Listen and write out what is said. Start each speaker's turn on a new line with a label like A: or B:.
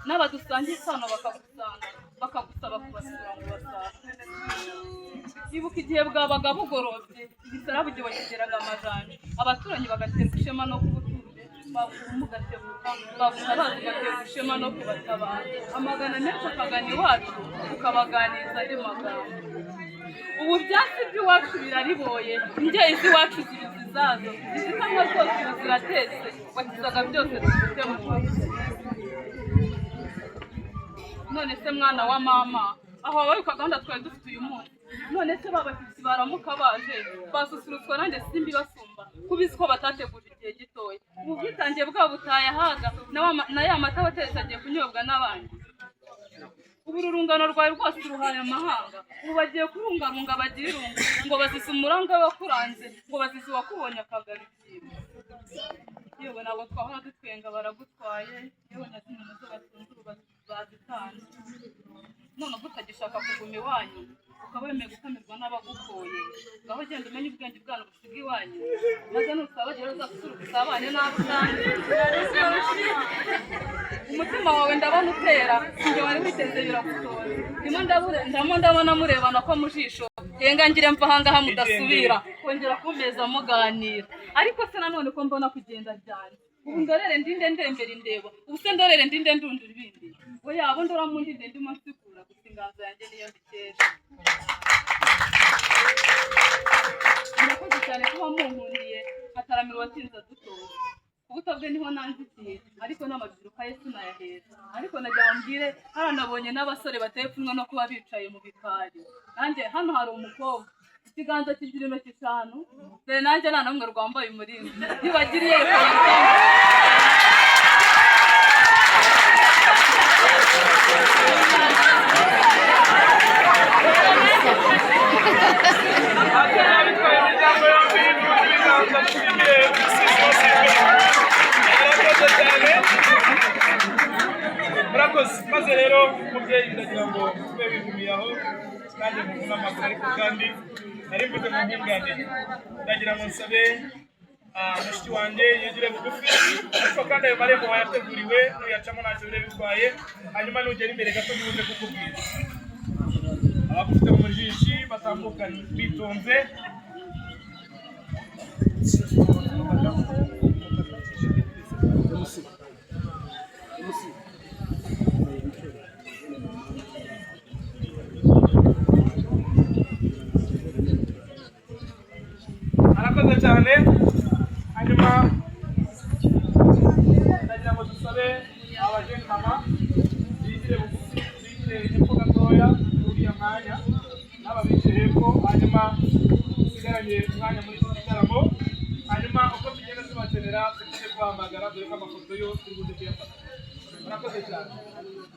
A: n'abadusangiye isano bakagusanga bakagusaba kubasura ngo basaze. Ibuka igihe bwabaga bugorobye igisarabu igihe wakigeraga amajanja abaturanyi bagaterwa ishema no kubuturire mugatebuka bagutabaza ugaterwa ishema no kubatabara amagana menshi akagana iwacu ukabaganiriza andi magambo. Ubu byatsi by'iwacu birariboye imbyeyi z'iwacu ziruzi zazo izikamwa zose ziratetse wakizaga byose dufite mu ntoki. None se mwana wa mama aho wabaye gahunda twari dufite uyu munsi none se babashyitsi baramuka baje basusurutswa nanjye simbi basumba kubizi ko batateguje igihe gitoya ubu bwitangiye bwabo butayahaga na ya mata wateretse agiye kunyobwa n'abandi. Ubu urungano rwawe rwose uruhaye amahanga ubu bagiye kurungarunga bagira irungu ngo bazise umuranga wakuranze ngo bazise uwakubonye akagara ibyima. Yewe ntabwo twahora dutwenga baragutwaye yewe na zimwe nazo batunze ubu bazitanze none ubwo utagishaka kuguma iwanyu ukaba wemeye gukamirwa n'abagukoye ngaho genda umenye ubwenge bwana busiga iwanyu maze nusabagera uzasura usabane n'abo usanze. Umutima wawe ndabona utera njye wari witeze biragutora ndimo ndabona murebana ko mu jisho henga ngire mva ahangaha mudasubira kongera kumeza muganira ariko se nanone ko mbona kugenda ryane ubu ndorere ndinde ndembera indeba ubu se ndorere ndinde ndundura ibindi we yabo ndora mu ndinde ndimo nsigura gusa inganzo yanjye niyo mbikesha. Murakoze cyane kuba munkundiye ataramira watinza dutoye ubutabwe niho nanzikiye ariko n'amabyiruka Yesu nayaheza ariko najya mbwire haranabonye n'abasore batepfunwa no kuba bicaye mu bikari nanjye hano hari umukobwa ikiganza kigira intoki 5 dore nanjye nta namwe rwambaye umurinzi ntibagiriye
B: maze rero umubyeyi ndagira ngo tube bigumiye aho kandi mukuna amakuru ariko kandi nari mvuze mu mpingane ndagira ngo nsabe mushiki wanjye yegere bugufi ariko kandi ayo marembo wayateguriwe nuyacamo ntacyo bire bitwaye hanyuma nugera imbere gato nibuze kukubwira abagufite mu jishi batambuka bitonze. Arakoze cyane hanyuma ndagira ngo dusabe abajeni mama bigire bugufi bigire hepfo gatoya uriya mwanya n'ababicaye hepfo hanyuma dusigaranye umwanya muri iki gitaramo hanyuma uko tugenda tubakenera tujye guhamagara dore ko amafoto yo turi buze kuyafata. Murakoze cyane.